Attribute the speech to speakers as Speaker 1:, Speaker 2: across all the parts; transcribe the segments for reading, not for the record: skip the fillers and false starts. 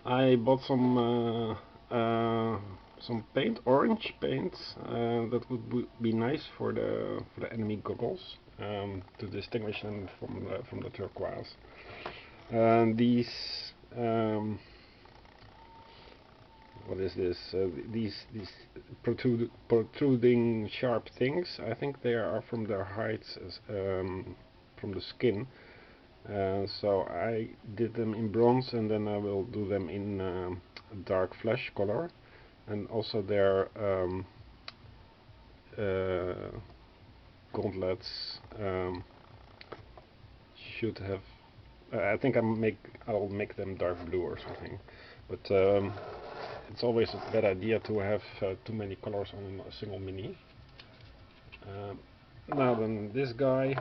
Speaker 1: I bought some paint, orange paint, that would be nice for the enemy goggles, to distinguish them from the turquoise. And these what is this? These protruding sharp things. I think they are from their hides, from the skin. So I did them in bronze, and then I will do them in dark flesh color, and also their gauntlets should have. I think I'll make them dark blue or something, but it's always a bad idea to have too many colors on a single mini. Now then, this guy.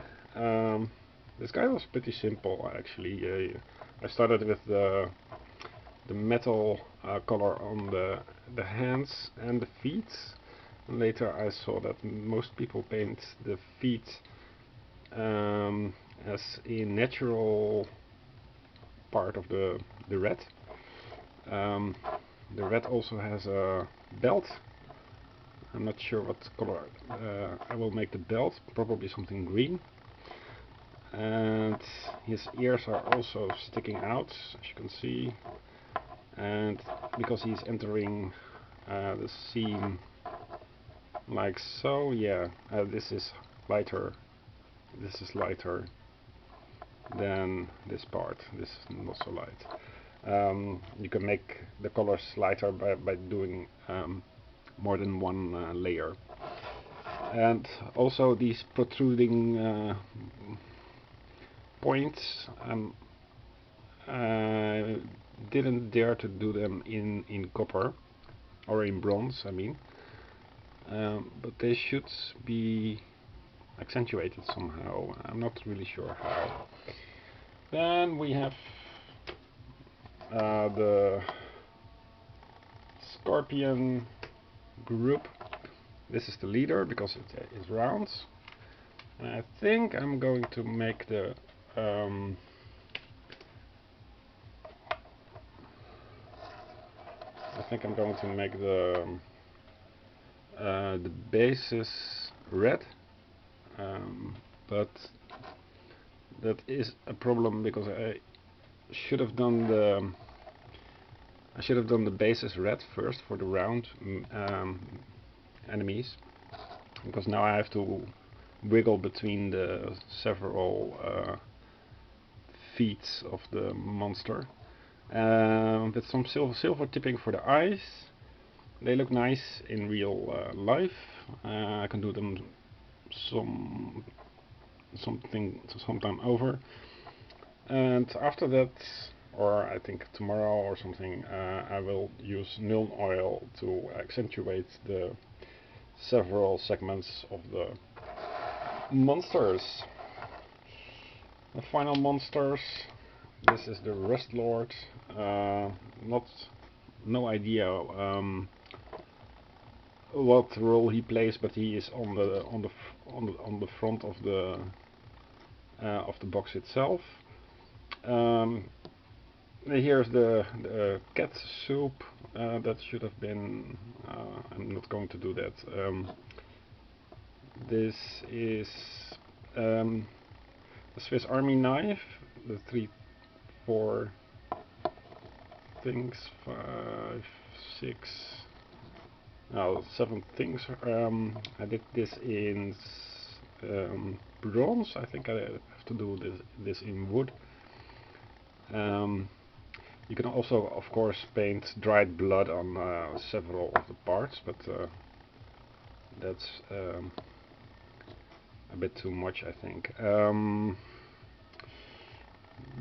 Speaker 1: This guy was pretty simple actually. I started with the metal color on the hands and the feet. And later I saw that most people paint the feet as a natural part of the red. The red also has a belt. I'm not sure what color I will make the belt, probably something green. And his ears are also sticking out, as you can see, and because he's entering the seam like so, yeah, this is lighter than this part. This is not so light. You can make the colors lighter by doing more than one layer. And also these protruding points, I didn't dare to do them in copper or in bronze, I mean, but they should be accentuated somehow. I'm not really sure how. Then we have the scorpion group. This is the leader because it is round. And I think I'm going to make the the bases red, but that is a problem because I should have done the bases red first for the round enemies, because now I have to wiggle between the several feet of the monster. With some silver tipping for the eyes. They look nice in real life. I can do them sometime over. And after that, or I think tomorrow or something, I will use Nuln oil to accentuate the several segments of the monsters. The final monsters. This is the Rust Lord. No idea what role he plays, but he is on the front of the box itself. Here's the cat soup. That should have been. I'm not going to do that. This is the Swiss Army knife. The 3, 4 things, 5, 6. Now 7 things. I did this in bronze. I think I have to do this in wood. You can also, of course, paint dried blood on several of the parts, but that's a bit too much, I think.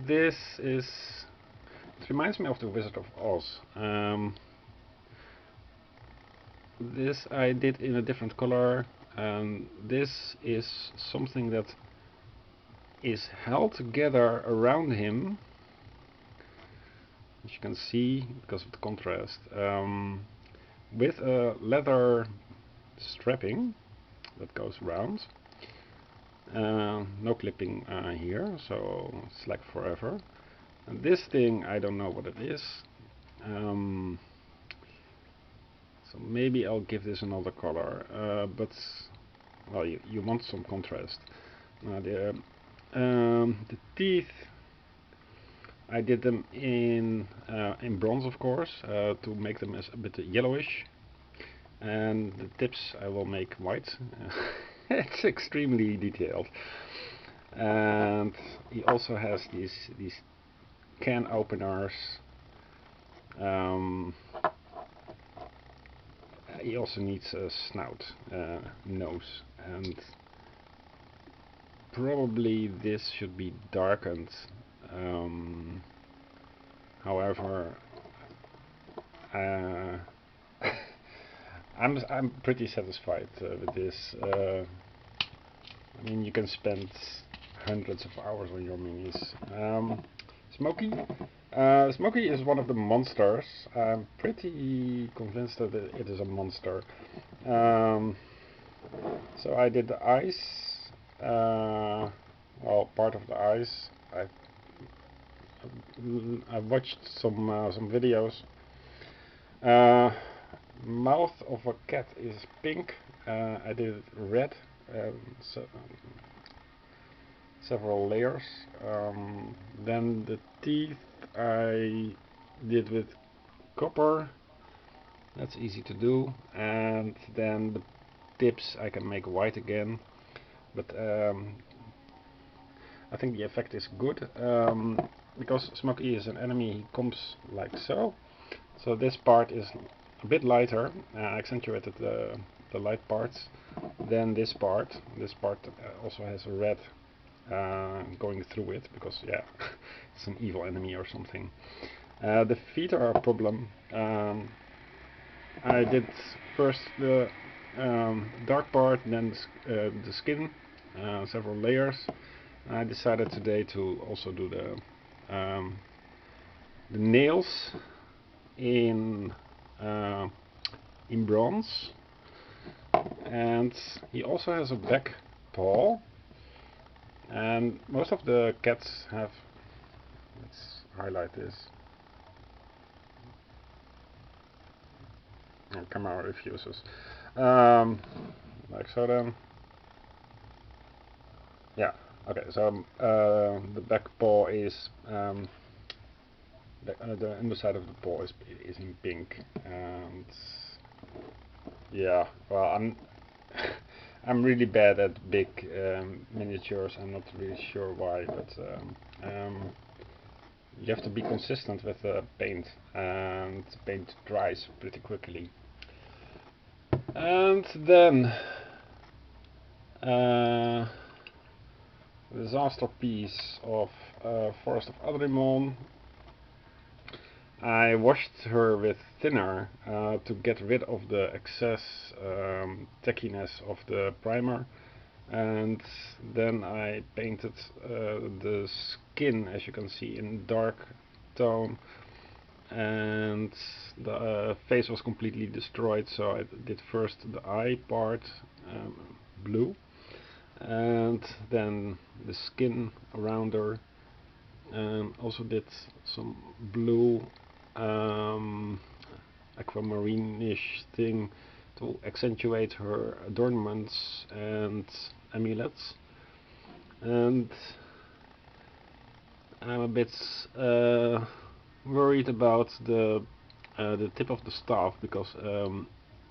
Speaker 1: This is. It reminds me of the Wizard of Oz. This I did in a different color, and this is something that is held together around him, as you can see because of the contrast, with a leather strapping that goes round. No clipping here, so it's like forever. And this thing, I don't know what it is. So maybe I'll give this another color, but well, you want some contrast. Now the teeth, I did them in bronze, of course, to make them as a bit yellowish, and the tips I will make white. It's extremely detailed. And he also has these can openers. He also needs a snout, nose, and probably this should be darkened. However, I'm pretty satisfied with this. I mean, you can spend hundreds of hours on your minis. Smokey. Smokey is one of the monsters. I'm pretty convinced that it is a monster. So I did the eyes. Well, part of the eyes. I watched some videos. Mouth of a cat is pink. I did it red. So, several layers. Then the teeth I did with copper. That's easy to do. And then the tips I can make white again. But I think the effect is good. Because Smokey is an enemy, he comes like so. So this part is a bit lighter. I accentuated the light parts. Then this part also has a red going through it, because yeah, it's an evil enemy or something. The feet are a problem. I did first the dark part, then the skin, several layers. I decided today to also do the nails in bronze, and he also has a back paw. And most of the cats have, let's highlight this. Oh, camera refuses. Like so then. Yeah, okay, so the back paw is, the underside of the paw is in pink. And yeah, well, I'm really bad at big miniatures. I'm not really sure why, but you have to be consistent with the paint, and paint dries pretty quickly. And then disaster piece of Forest of Adrimon. I washed her with thinner to get rid of the excess tackiness of the primer, and then I painted the skin, as you can see, in dark tone, and the face was completely destroyed, so I did first the eye part blue, and then the skin around her, and also did some blue aquamarine-ish thing to accentuate her adornments and amulets. And I'm a bit worried about the tip of the staff, because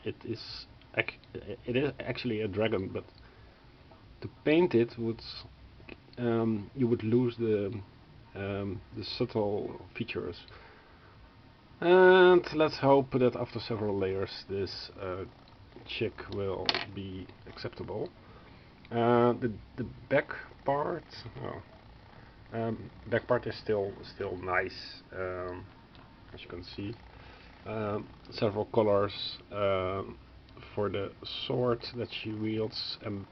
Speaker 1: it is actually a dragon, but to paint it would you would lose the subtle features. And let's hope that after several layers this chick will be acceptable. The back part, back part is still nice, as you can see. Several colors for the sword that she wields, and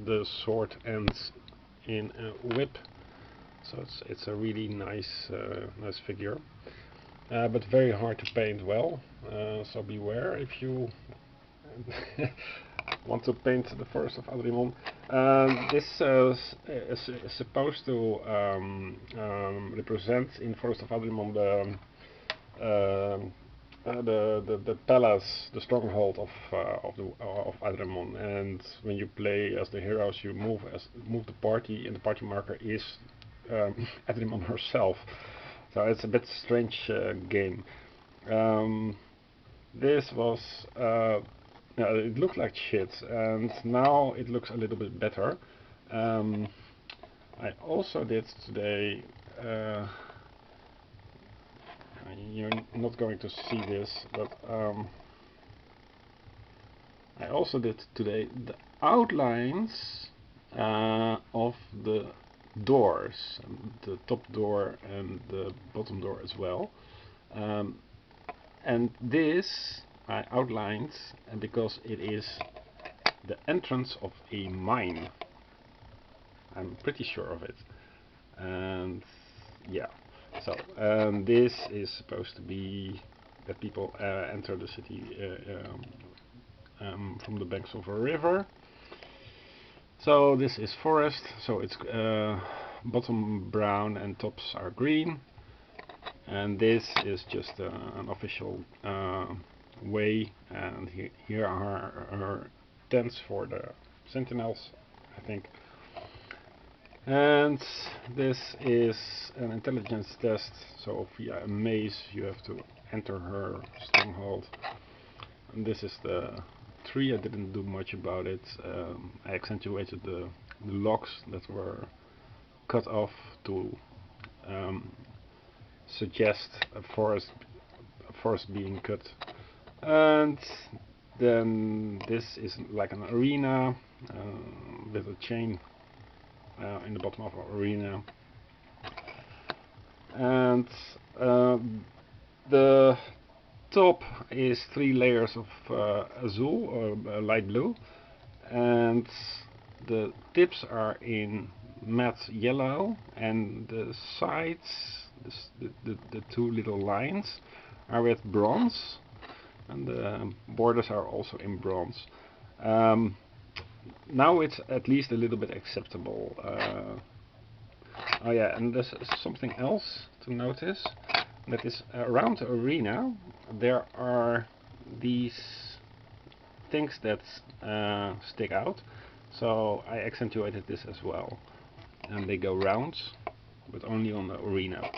Speaker 1: the sword ends in a whip, so it's a really nice figure, but very hard to paint well, so beware if you want to paint the Forest of Adrimon. This is supposed to represent in Forest of Adrimon the palace, the stronghold of Adrimon, and when you play as the heroes, you move the party, and the party marker is Adrimon herself. So it's a bit strange game. This was it looked like shit, and now it looks a little bit better. I also did today. You're not going to see this, but I also did today the outlines of the doors, the top door and the bottom door as well. And this I outlined because it is the entrance of a mine. I'm pretty sure of it. And yeah, so this is supposed to be that people enter the city from the banks of a river. So this is forest, so it's bottom brown and tops are green. And this is just an official way, and here are our tents for the sentinels, I think. And this is an intelligence test, so via a maze you have to enter her stronghold. And this is the tree. I didn't do much about it. I accentuated the logs that were cut off to suggest a forest being cut. And then this is like an arena with a chain in the bottom of our arena, and the top is 3 layers of azul or light blue, and the tips are in matte yellow, and the sides, the 2 little lines, are with bronze, and the borders are also in bronze. Now it's at least a little bit acceptable. Oh yeah, and there's something else to notice. That is, around the arena there are these things that stick out. So I accentuated this as well. And they go round, but only on the arena.